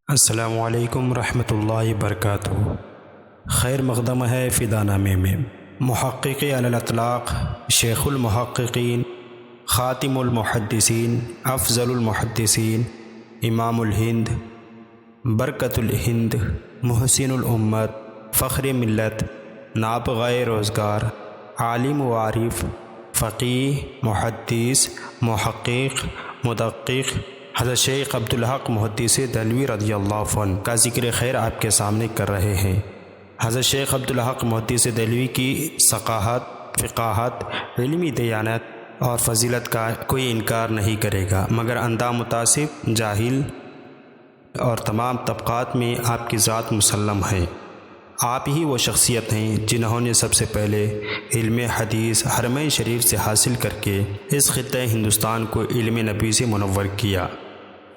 السلام علیکم ورحمۃ اللہ وبرکاتہ۔ خیر مقدم ہے فدا نامے میں محقق علی الاطلاق، شیخ المحققین، خاتم المحدثین، افضل المحدثین، امام الہند، برکت الہند، محسن الامت، فخر ملت، نابغہ روزگار، عالم و عارف، فقیہ، محدث، محقق، مدقق حضرت شیخ عبدالحق محدث دہلوی رضی اللہ عنہ کا ذکر خیر آپ کے سامنے کر رہے ہیں۔ حضرت شیخ عبدالحق محدث دہلوی کی ثقافت، فقاہت، علمی دیانت اور فضیلت کا کوئی انکار نہیں کرے گا، مگر اندھا متعصب، جاہل اور تمام طبقات میں آپ کی ذات مسلم ہے۔ آپ ہی وہ شخصیت ہیں جنہوں نے سب سے پہلے علم حدیث حرمین شریف سے حاصل کر کے اس خطہ ہندوستان کو علم نبی سے منور کیا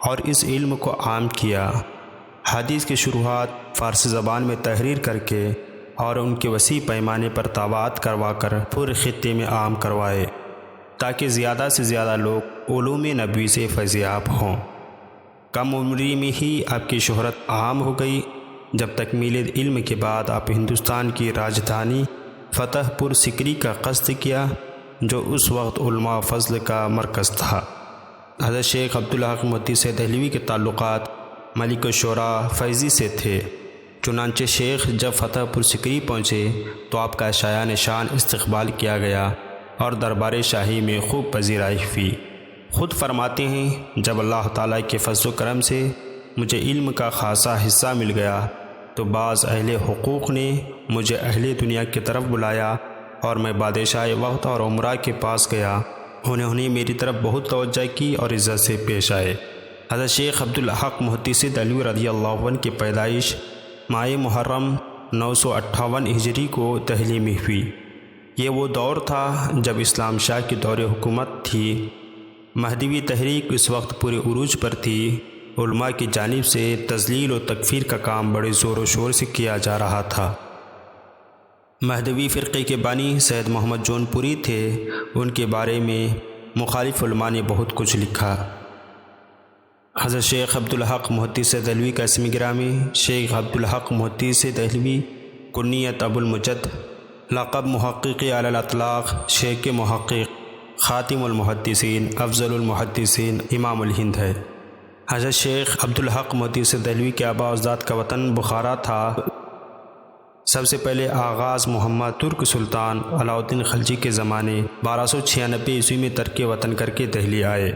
اور اس علم کو عام کیا۔ حدیث کی شروحات فارسی زبان میں تحریر کر کے اور ان کے وسیع پیمانے پر طباعت کروا کر پورے خطے میں عام کروائے تاکہ زیادہ سے زیادہ لوگ علوم نبوی سے فیضیاب ہوں۔ کم عمری میں ہی آپ کی شہرت عام ہو گئی۔ جب تکمیل علم کے بعد آپ ہندوستان کی راجدھانی فتح پور سکری کا قصد کیا، جو اس وقت علماء فضل کا مرکز تھا۔ حضرت شیخ عبدالحق محدث دہلوی کے تعلقات ملک الشعراء فیضی سے تھے، چنانچہ شیخ جب فتح پور سکری پہنچے تو آپ کا شایان شان استقبال کیا گیا اور دربار شاہی میں خوب پذیرائی ہوئی۔ خود فرماتے ہیں، جب اللہ تعالیٰ کے فضل و کرم سے مجھے علم کا خاصا حصہ مل گیا تو بعض اہل حقوق نے مجھے اہل دنیا کی طرف بلایا اور میں بادشاہ وقت اور عمرہ کے پاس گیا۔ انہوں نے میری طرف بہت توجہ کی اور عزت سے پیش آئے۔ حضرت شیخ عبدالحق محدث دہلوی رضی اللہ عنہ کی پیدائش ماہ محرم 958 ہجری کو دہلی میں ہوئی۔ یہ وہ دور تھا جب اسلام شاہ کی دور حکومت تھی۔ مہدوی تحریک اس وقت پورے عروج پر تھی۔ علماء کی جانب سے تضلیل و تکفیر کا کام بڑے زور و شور سے کیا جا رہا تھا۔ مہدوی فرقے کے بانی سید محمد جون پوری تھے۔ ان کے بارے میں مخالف علماء نے بہت کچھ لکھا۔ حضرت شیخ عبدالحق محدث دہلوی کا اسم گرامی شیخ عبدالحق محدث دہلوی، کنیت ابو المجد، لقب محقق علی الاطلاق، شیخ محقق، خاتم المحدثین، افضل المحدثین، امام الہند ہے۔ حضرت شیخ عبدالحق محدث دہلوی کے آباء و اجداد کا وطن بخارا تھا۔ سب سے پہلے آغاز محمد ترک سلطان علاء الدین خلجی کے زمانے 1296 عیسوی میں ترک وطن کر کے دہلی آئے،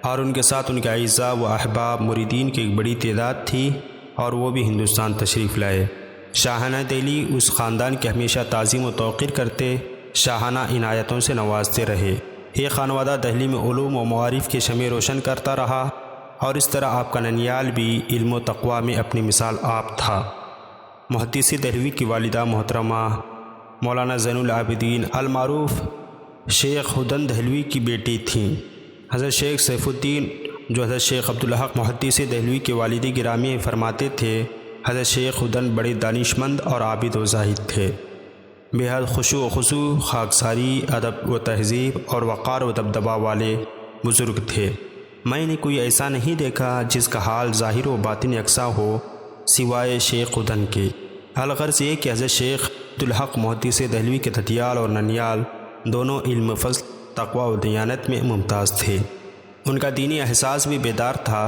اور ان کے ساتھ ان کے اعزاء و احباب مریدین کی ایک بڑی تعداد تھی، اور وہ بھی ہندوستان تشریف لائے۔ شاہانہ دہلی اس خاندان کی ہمیشہ تعظیم و توقیر کرتے، شاہانہ عنایتوں سے نوازتے رہے۔ یہ خانوادہ دہلی میں علوم و معارف کے شمع روشن کرتا رہا، اور اس طرح آپ کا ننیال بھی علم و تقوی میں اپنی مثال آپ تھا۔ محدث دہلوی کی والدہ محترمہ مولانا زین العابدین المعروف شیخ ہدن دہلوی کی بیٹی تھیں۔ حضرت شیخ سیف الدین، جو حضرت شیخ عبدالحق محدث دہلوی کے والد گرامی فرماتے تھے، حضرت شیخ ہدن بڑے دانشمند اور عابد و زاہد تھے، بے حد خشوع و خضوع، خاکساری، ادب و تہذیب اور وقار و دبدبہ والے بزرگ تھے۔ میں نے کوئی ایسا نہیں دیکھا جس کا حال ظاہر و باطن یکساں ہو سوائے شیخ ہدن کے۔ الغرض یہ کہ حضرت شیخ عبدالحق محدث دہلوی کے دھتیال اور ننیال دونوں علم، فضل، تقوی و دیانت میں ممتاز تھے۔ ان کا دینی احساس بھی بیدار تھا۔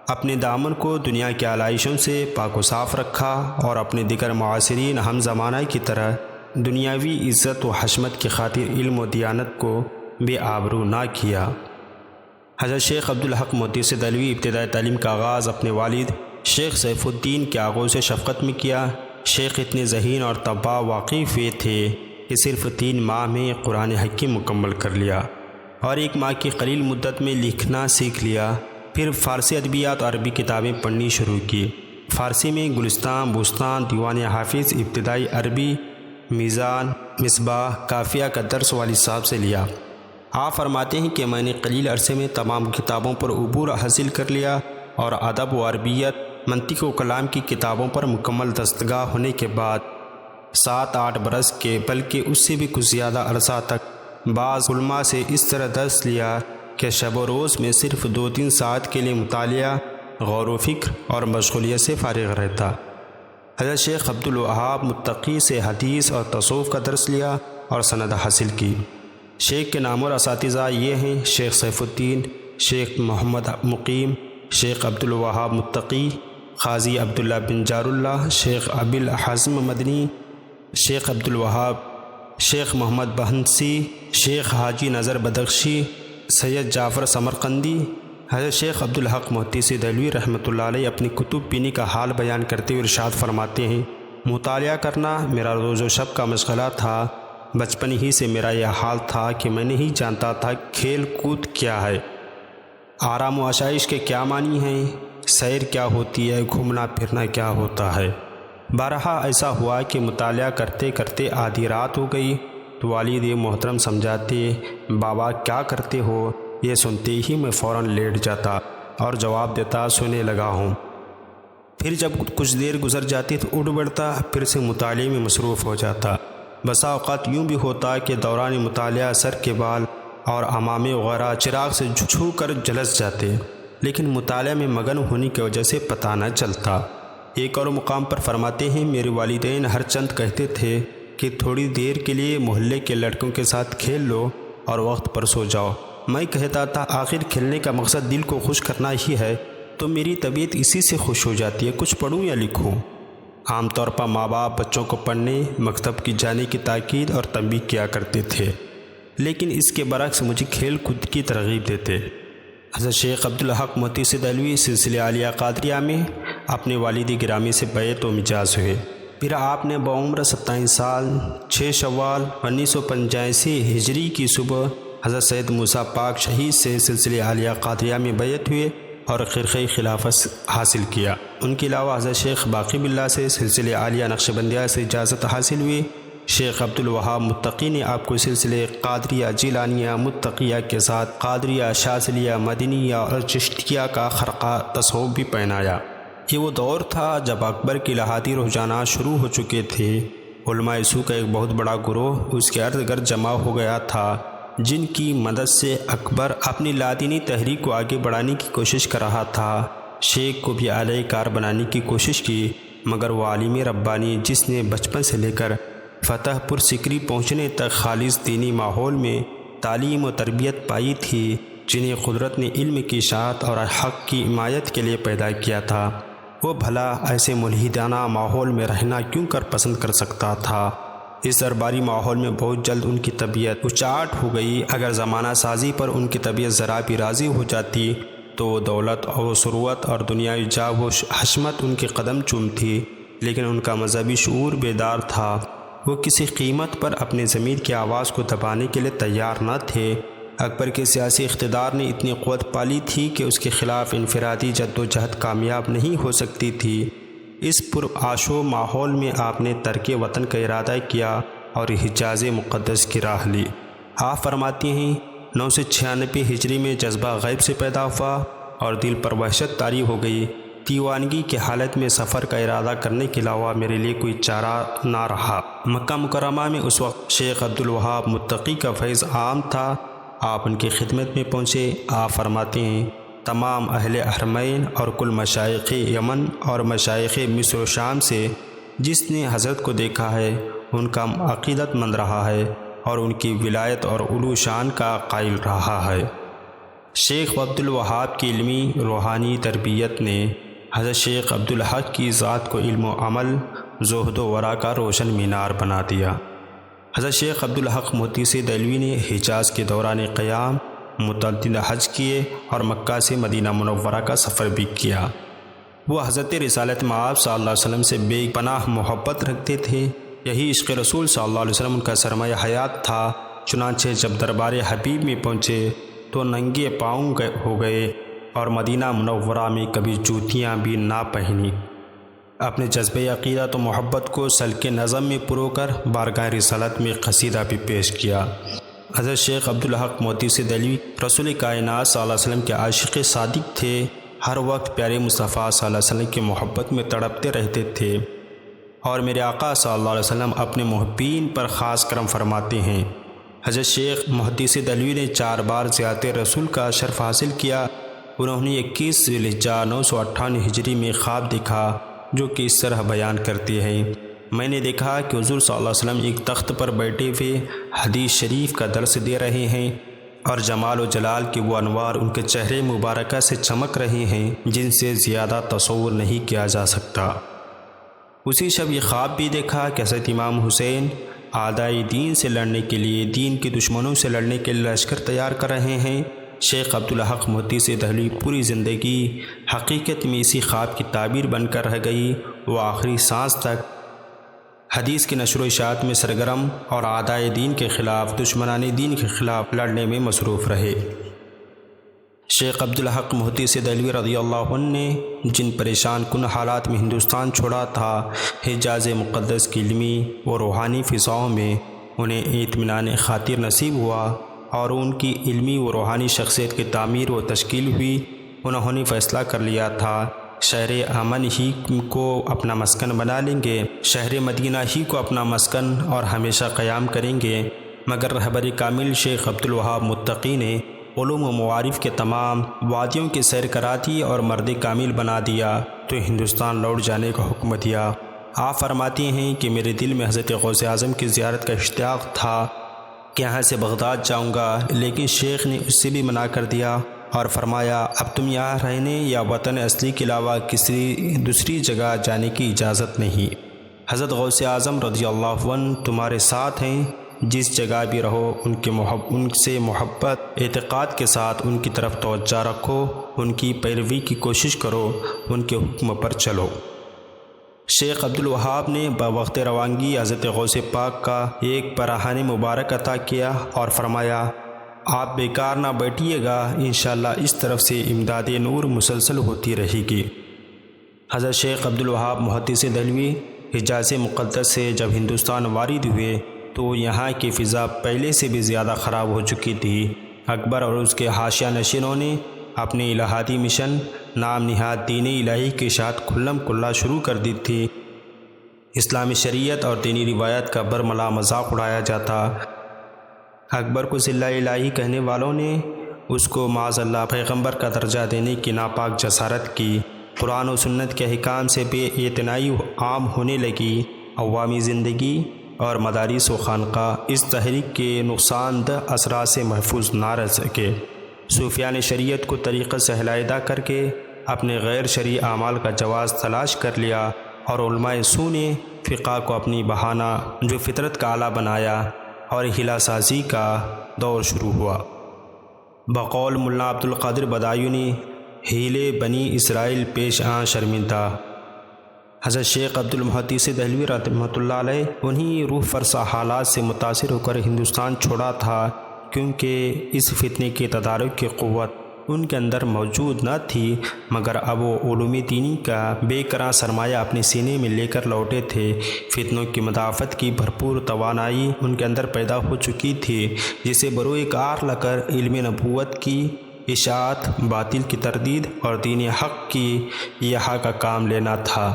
اپنے دامن کو دنیا کے آلائشوں سے پاک و صاف رکھا اور اپنے دیگر معاصرین ہم زمانہ کی طرح دنیاوی عزت و حشمت کی خاطر علم و دیانت کو بے آبرو نہ کیا۔ حضرت شیخ عبدالحق محدث دہلوی ابتدائی تعلیم کا آغاز اپنے والد شیخ سیف الدین کے آغوش شفقت میں کیا۔ شیخ اتنے ذہین اور طباع واقف ہوئے تھے کہ صرف 3 ماہ میں قرآن حکیم مکمل کر لیا اور 1 ماہ کی قلیل مدت میں لکھنا سیکھ لیا۔ پھر فارسی ادبیات اور عربی کتابیں پڑھنی شروع کی۔ فارسی میں گلستان، بوستان، دیوان حافظ، ابتدائی عربی، میزان، مصباح، قافیہ کا درس والد صاحب سے لیا۔ آپ فرماتے ہیں کہ میں نے قلیل عرصے میں تمام کتابوں پر عبور حاصل کر لیا اور ادب و عربیت، منطق و کلام کی کتابوں پر مکمل دستگاہ ہونے کے بعد 7-8 برس کے بلکہ اس سے بھی کچھ زیادہ عرصہ تک بعض علماء سے اس طرح درس لیا کہ شب و روز میں صرف 2-3 ساعت کے لیے مطالعہ، غور و فکر اور مشغولیت سے فارغ رہتا۔ حضرت شیخ عبدالوہاب متقی سے حدیث اور تصوف کا درس لیا اور سند حاصل کی۔ شیخ کے نام اور اساتذہ یہ ہیں: شیخ سیف الدین، شیخ محمد مقیم، شیخ عبدالوہاب متقی، قاضی عبداللہ بن جار اللہ، شیخ ابی الحزم مدنی، شیخ عبدالوہاب، شیخ محمد بہنسی، شیخ حاجی نظر بدخشی، سید جعفر سمرقندی۔ حضرت شیخ عبدالحق محدثی دہلوی رحمۃ اللہ علیہ اپنی کتب بینی کا حال بیان کرتے ہوئے ارشاد فرماتے ہیں: مطالعہ کرنا میرا روز و شب کا مشغلہ تھا۔ بچپن ہی سے میرا یہ حال تھا کہ میں نہیں جانتا تھا کھیل کود کیا ہے، آرام و آسائش کے کیا معنی ہیں، سیر کیا ہوتی ہے، گھومنا پھرنا کیا ہوتا ہے۔ بارہا ایسا ہوا کہ مطالعہ کرتے کرتے آدھی رات ہو گئی تو والد محترم سمجھاتے: بابا کیا کرتے ہو؟ یہ سنتے ہی میں فوراً لیٹ جاتا اور جواب دیتا: سونے لگا ہوں۔ پھر جب کچھ دیر گزر جاتی تو اٹھ بڑھتا، پھر سے مطالعے میں مصروف ہو جاتا۔ بسا اوقات یوں بھی ہوتا کہ دوران مطالعہ سر کے بال اور عمامے وغیرہ چراغ سے چھو کر جلس جاتے، لیکن مطالعہ میں مگن ہونے کی وجہ سے پتہ نہ چلتا۔ ایک اور مقام پر فرماتے ہیں: میرے والدین ہر چند کہتے تھے کہ تھوڑی دیر کے لیے محلے کے لڑکوں کے ساتھ کھیل لو اور وقت پر سو جاؤ۔ میں کہتا تھا آخر کھیلنے کا مقصد دل کو خوش کرنا ہی ہے، تو میری طبیعت اسی سے خوش ہو جاتی ہے، کچھ پڑھوں یا لکھوں۔ عام طور پر ماں باپ بچوں کو پڑھنے، مکتب کی جانے کی تاکید اور تنبیہ کیا کرتے تھے، لیکن اس کے برعکس مجھے کھیل کود کی ترغیب دیتے۔ حضرت شیخ عبدالحق محدثی دہلوی سلسلہ عالیہ قادریہ میں اپنے والد گرامی سے بیعت و مجاز ہوئے۔ پھر آپ نے بعمر 27 سال 6 شوال 1985 ہجری کی صبح حضرت سید موسیٰ پاک شہید سے سلسلہ عالیہ قادریہ میں بیعت ہوئے اور خرقہ خلافت حاصل کیا۔ ان کے علاوہ حضرت شیخ باقی باللہ سے سلسلہ عالیہ نقشبندیہ سے اجازت حاصل ہوئی۔ شیخ عبدالوہاب متقی نے آپ کو سلسلے قادریہ جیلانیہ متقیہ کے ساتھ قادریہ شاذلیہ مدنیہ اور چشتیہ کا خرقہ تصوف بھی پہنایا۔ یہ وہ دور تھا جب اکبر کے الہاتی رجحانات شروع ہو چکے تھے۔ علماء سو کا ایک بہت بڑا گروہ اس کے ارد گرد جمع ہو گیا تھا، جن کی مدد سے اکبر اپنی لادینی تحریک کو آگے بڑھانے کی کوشش کر رہا تھا۔ شیخ کو بھی اعلی کار بنانے کی کوشش کی، مگر وہ عالم ربانی جس نے بچپن سے لے کر فتح پور سکری پہنچنے تک خالص دینی ماحول میں تعلیم و تربیت پائی تھی، جنہیں قدرت نے علم کی اشاعت اور حق کی حمایت کے لیے پیدا کیا تھا، وہ بھلا ایسے ملحدانہ ماحول میں رہنا کیوں کر پسند کر سکتا تھا؟ اس درباری ماحول میں بہت جلد ان کی طبیعت اچاٹ ہو گئی۔ اگر زمانہ سازی پر ان کی طبیعت ذرا بھی راضی ہو جاتی تو وہ دولت اور ثروت اور دنیاوی جاہ و حشمت ان کے قدم چومتی، لیکن ان کا مذہبی شعور بیدار تھا۔ وہ کسی قیمت پر اپنے ضمیر کی آواز کو دبانے کے لیے تیار نہ تھے۔ اکبر کے سیاسی اقتدار نے اتنی قوت پالی تھی کہ اس کے خلاف انفرادی جد و جہد کامیاب نہیں ہو سکتی تھی۔ اس پرآشوب ماحول میں آپ نے ترک وطن کا ارادہ کیا اور حجاز مقدس کی راہ لی۔ آپ فرماتی ہیں: 996 ہجری میں جذبہ غیب سے پیدا ہوا اور دل پر وحشت طاری ہو گئی۔ دیوانگی کی حالت میں سفر کا ارادہ کرنے کے علاوہ میرے لیے کوئی چارہ نہ رہا۔ مکہ مکرمہ میں اس وقت شیخ عبدالوہاب متقی کا فیض عام تھا۔ آپ ان کی خدمت میں پہنچے۔ آپ فرماتے ہیں: تمام اہل حرمین اور کل مشائخ یمن اور مشائخ مصر و شام سے جس نے حضرت کو دیکھا ہے ان کا عقیدت مند رہا ہے اور ان کی ولایت اور علو شان کا قائل رہا ہے۔ شیخ عبدالوہاب کی علمی روحانی تربیت نے حضرت شیخ عبدالحق کی ذات کو علم و عمل، زہد و ورع کا روشن مینار بنا دیا۔ حضرت شیخ عبدالحق محدثی دہلوی نے حجاز کے دوران قیام متعدد حج کیے اور مکہ سے مدینہ منورہ کا سفر بھی کیا۔ وہ حضرت رسالت مآب صلی اللہ علیہ وسلم سے بے پناہ محبت رکھتے تھے۔ یہی عشق رسول صلی اللہ علیہ وسلم ان کا سرمایہ حیات تھا۔ چنانچہ جب دربار حبیب میں پہنچے تو ننگے پاؤں ہو گئے اور مدینہ منورہ میں کبھی جوتیاں بھی نہ پہنی۔ اپنے جذبہ عقیدت و محبت کو سلک نظم میں پرو کر بارگاہ رسالت میں قصیدہ بھی پیش کیا۔ حضرت شیخ عبدالحق محدثی دہلوی رسول کائنات صلی اللہ علیہ وسلم کے عاشق صادق تھے۔ ہر وقت پیارے مصطفیٰ صلی اللہ علیہ وسلم کی محبت میں تڑپتے رہتے تھے، اور میرے آقا صلی اللہ علیہ وسلم اپنے محبین پر خاص کرم فرماتے ہیں۔ حضرت شیخ محدث دہلوی نے 4 بار زیارت رسول کا شرف حاصل کیا۔ انہوں نے 21 ذوالحجہ 958 ہجری میں خواب دیکھا جو کہ اس طرح بیان کرتے ہیں: میں نے دیکھا کہ حضور صلی اللہ علیہ وسلم ایک تخت پر بیٹھے ہوئے حدیث شریف کا درس دے رہے ہیں، اور جمال و جلال کے وہ انوار ان کے چہرے مبارکہ سے چمک رہے ہیں جن سے زیادہ تصور نہیں کیا جا سکتا۔ اسی شب یہ خواب بھی دیکھا کہ حضرت امام حسین اعدائے دین سے لڑنے کے لیے، دین کے دشمنوں سے لڑنے کے لیے لشکر تیار کر رہے ہیں۔ شیخ عبدالحق محدث دہلوی پوری زندگی حقیقت میں اسی خواب کی تعبیر بن کر رہ گئی۔ وہ آخری سانس تک حدیث کی نشر و اشاعت میں سرگرم اور اعدائے دین کے خلاف، دشمنان دین کے خلاف لڑنے میں مصروف رہے۔ شیخ عبدالحق محدث دہلوی رضی اللہ عنہ نے جن پریشان کن حالات میں ہندوستان چھوڑا تھا، حجاز مقدس کی علمی و روحانی فضاؤں میں انہیں اطمینان خاطر نصیب ہوا اور ان کی علمی و روحانی شخصیت کی تعمیر و تشکیل ہوئی۔ انہوں نے فیصلہ کر لیا تھا شہر امن ہی کو اپنا مسکن بنا لیں گے، شہر مدینہ ہی کو اپنا مسکن اور ہمیشہ قیام کریں گے، مگر رہبر کامل شیخ عبدالوہاب متقی نے علوم و معارف کے تمام وادیوں کی سیر کرا دی اور مرد کامل بنا دیا تو ہندوستان لوٹ جانے کا حکم دیا۔ آپ فرماتے ہیں کہ میرے دل میں حضرت غوث اعظم کی زیارت کا اشتیاق تھا کہ یہاں سے بغداد جاؤں گا، لیکن شیخ نے اس سے بھی منع کر دیا اور فرمایا اب تم یہاں رہنے یا وطن اصلی کے علاوہ کسی دوسری جگہ جانے کی اجازت نہیں۔ حضرت غوث اعظم رضی اللہ عنہ تمہارے ساتھ ہیں، جس جگہ بھی رہو ان سے محبت اعتقاد کے ساتھ ان کی طرف توجہ رکھو، ان کی پیروی کی کوشش کرو، ان کے حکم پر چلو۔ شیخ عبدالوہاب نے بوقت روانگی حضرت غوث پاک کا ایک پراہان مبارک عطا کیا اور فرمایا آپ بیکار نہ بیٹھیے گا، انشاءاللہ اس طرف سے امداد نور مسلسل ہوتی رہے گی۔ حضرت شیخ عبدالوہاب محدث دہلوی حجاز مقدس سے جب ہندوستان وارد ہوئے تو یہاں کی فضا پہلے سے بھی زیادہ خراب ہو چکی تھی۔ اکبر اور اس کے حاشیہ نشینوں نے اپنے الہادی مشن نام نہاد دین الہی کی اشاعت کھلم کھلا شروع کر دی تھی۔ اسلامی شریعت اور دینی روایت کا برملا مذاق اڑایا جاتا۔ اکبر کو ذلہ الہی کہنے والوں نے اس کو معاذ اللہ پیغمبر کا درجہ دینے کی ناپاک جسارت کی۔ قرآن و سنت کے احکام سے بے اعتنائی عام ہونے لگی۔ عوامی زندگی اور مدارس و خانقاہ اس تحریک کے نقصان دہ اثرات سے محفوظ نہ رہ سکے۔ صوفیان شریعت کو طریقت سے علیحدہ کر کے اپنے غیر شرعی اعمال کا جواز تلاش کر لیا، اور علماء سو نے فقہ کو اپنی بہانہ جو فطرت کا آلہ بنایا اور ہلا سازی کا دور شروع ہوا۔ بقول ملا عبد القادر بدایونی، ہیلے بنی اسرائیل پیش آں شرمندہ۔ حضرت شیخ عبدالمحدث دہلوی رحمۃ اللہ علیہ انہی روح فرسا حالات سے متاثر ہو کر ہندوستان چھوڑا تھا، کیونکہ اس فتنے کے تدارک کی قوت ان کے اندر موجود نہ تھی، مگر اب وہ علوم دینی کا بے کراں سرمایہ اپنے سینے میں لے کر لوٹے تھے۔ فتنوں کی مدافعت کی بھرپور توانائی ان کے اندر پیدا ہو چکی تھی، جسے بروئے کار لا کر علم نبوت کی اشاعت، باطل کی تردید اور دین حق کی احیا کا کام لینا تھا۔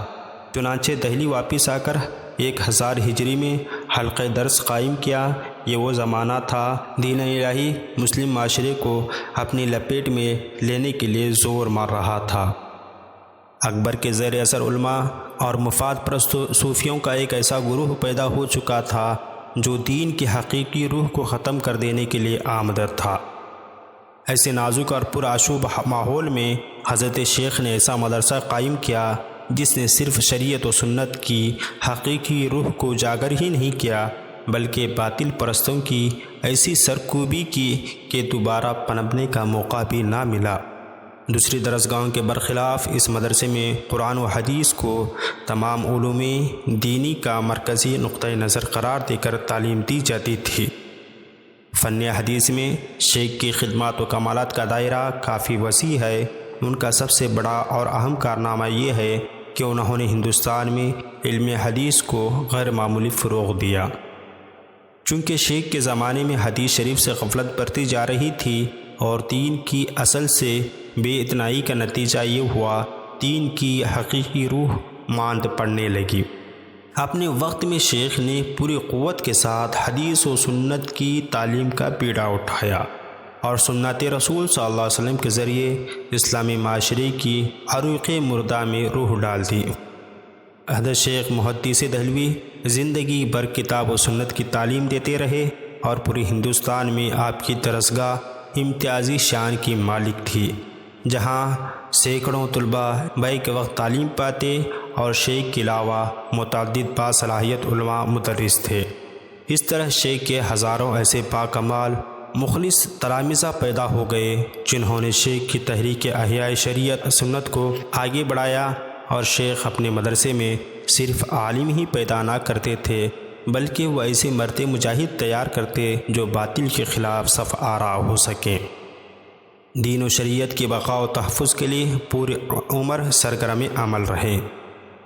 چنانچہ دہلی واپس آ کر 1000 ہجری میں حلقہ درس قائم کیا۔ یہ وہ زمانہ تھا دین الہی مسلم معاشرے کو اپنی لپیٹ میں لینے کے لیے زور مار رہا تھا۔ اکبر کے زیر اثر علماء اور مفاد پرست صوفیوں کا ایک ایسا گروہ پیدا ہو چکا تھا جو دین کی حقیقی روح کو ختم کر دینے کے لیے آمدہ تھا۔ ایسے نازک اور پرآشوب ماحول میں حضرت شیخ نے ایسا مدرسہ قائم کیا جس نے صرف شریعت و سنت کی حقیقی روح کو اجاگر ہی نہیں کیا، بلکہ باطل پرستوں کی ایسی سرکوبی کی کہ دوبارہ پنپنے کا موقع بھی نہ ملا۔ دوسری درسگاہوں کے برخلاف اس مدرسے میں قرآن و حدیث کو تمام علوم دینی کا مرکزی نقطہ نظر قرار دے کر تعلیم دی جاتی تھی۔ فن حدیث میں شیخ کی خدمات و کمالات کا دائرہ کافی وسیع ہے۔ ان کا سب سے بڑا اور اہم کارنامہ یہ ہے کہ انہوں نے ہندوستان میں علم حدیث کو غیر معمولی فروغ دیا۔ چونکہ شیخ کے زمانے میں حدیث شریف سے غفلت برتی جا رہی تھی اور دین کی اصل سے بے اتنائی کا نتیجہ یہ ہوا دین کی حقیقی روح ماند پڑنے لگی۔ اپنے وقت میں شیخ نے پوری قوت کے ساتھ حدیث و سنت کی تعلیم کا بیڑا اٹھایا اور سنت رسول صلی اللہ علیہ وسلم کے ذریعے اسلامی معاشرے کی عروق مردہ میں روح ڈال دی۔ حضرت شیخ محدث دہلوی زندگی بھر کتاب و سنت کی تعلیم دیتے رہے اور پوری ہندوستان میں آپ کی درسگاہ امتیازی شان کی مالک تھی، جہاں سینکڑوں طلباء بیک وقت تعلیم پاتے اور شیخ کے علاوہ متعدد باصلاحیت علماء مدرس تھے۔ اس طرح شیخ کے ہزاروں ایسے باکمال مخلص تلامذہ پیدا ہو گئے جنہوں نے شیخ کی تحریک احیاء شریعت سنت کو آگے بڑھایا، اور شیخ اپنے مدرسے میں صرف عالم ہی پیدا نہ کرتے تھے بلکہ وہ ایسے مرتے مجاہد تیار کرتے جو باطل کے خلاف صف آرا ہو سکیں۔ دین و شریعت کی بقا و تحفظ کے لیے پوری عمر سرگرم عمل رہے۔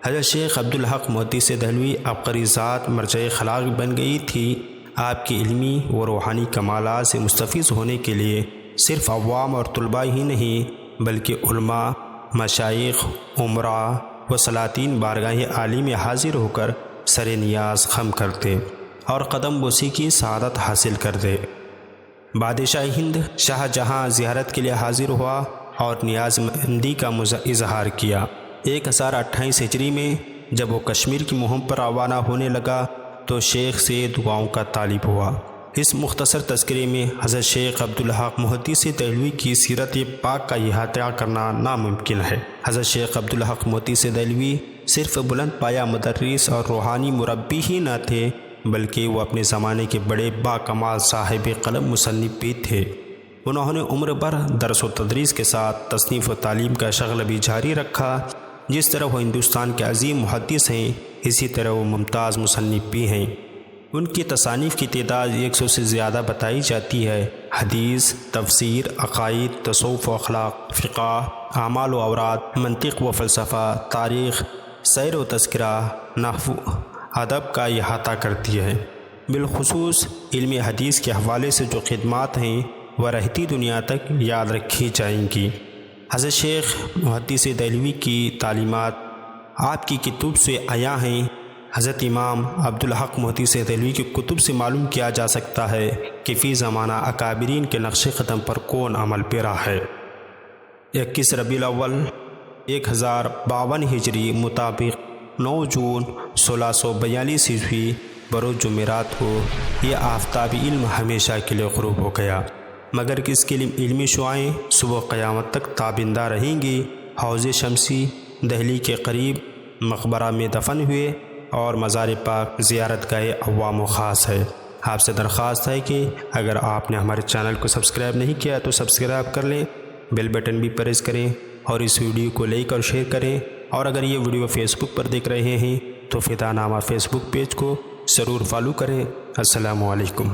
حضرت شیخ عبدالحق محدث دہلوی عبقری ذات مرجع خلاق بن گئی تھی۔ آپ کی علمی و روحانی کمالات سے مستفیض ہونے کے لیے صرف عوام اور طلباء ہی نہیں بلکہ علماء، مشائخ، عمراء و سلاطین بارگاہ عالی میں حاضر ہو کر سر نیاز خم کرتے اور قدم بوسی کی سعادت حاصل کرتے۔ بادشاہ ہند شاہ جہاں زیارت کے لیے حاضر ہوا اور نیاز مندی کا اظہار کیا۔ 1028 ہجری میں جب وہ کشمیر کی مہم پر روانہ ہونے لگا تو شیخ سے دعاؤں کا طالب ہوا۔ اس مختصر تذکرے میں حضرت شیخ عبدالحق محدث دہلوی کی سیرت پاک کا احاطہ کرنا ناممکن ہے۔ حضرت شیخ عبدالحق محدث دہلوی صرف بلند پایہ مدرس اور روحانی مربی ہی نہ تھے بلکہ وہ اپنے زمانے کے بڑے باکمال صاحب قلم مصنف بھی تھے۔ انہوں نے عمر بھر درس و تدریس کے ساتھ تصنیف و تعلیم کا شغل بھی جاری رکھا۔ جس طرح وہ ہندوستان کے عظیم محدث ہیں اسی طرح وہ ممتاز مصنف بھی ہیں۔ ان کی تصانیف کی تعداد 100 سے زیادہ بتائی جاتی ہے۔ حدیث، تفسیر، عقائد، تصوف و اخلاق، فقہ، اعمال و اوراد، منطق و فلسفہ، تاریخ، سیر و تذکرہ، نحو، ادب کا احاطہ کرتی ہے۔ بالخصوص علم حدیث کے حوالے سے جو خدمات ہیں وہ رہتی دنیا تک یاد رکھی جائیں گی۔ حضرت شیخ محدث دہلوی کی تعلیمات آپ کی کتب سے عیاں ہیں۔ حضرت امام عبدالحق محدث دہلوی کی کتب سے معلوم کیا جا سکتا ہے کہ فی زمانہ اکابرین کے نقش قدم پر کون عمل پیرا ہے۔ 21 ربیع الاول 1052 ہجری مطابق 9 جون 1642 عیسوی بروز جمعرات کو یہ آفتاب علم ہمیشہ کے لیے غروب ہو گیا، مگر اس کے علمی شعائیں صبح قیامت تک تابندہ رہیں گی۔ حوض شمسی دہلی کے قریب مقبرہ میں دفن ہوئے اور مزار پاک زیارت گاہ عوام و خاص ہے۔ آپ سے درخواست ہے کہ اگر آپ نے ہمارے چینل کو سبسکرائب نہیں کیا تو سبسکرائب کر لیں، بیل بٹن بھی پریس کریں اور اس ویڈیو کو لائک اور شیئر کریں، اور اگر یہ ویڈیو فیس بک پر دیکھ رہے ہیں تو فدا نامہ فیس بک پیج کو ضرور فالو کریں۔ السلام علیکم۔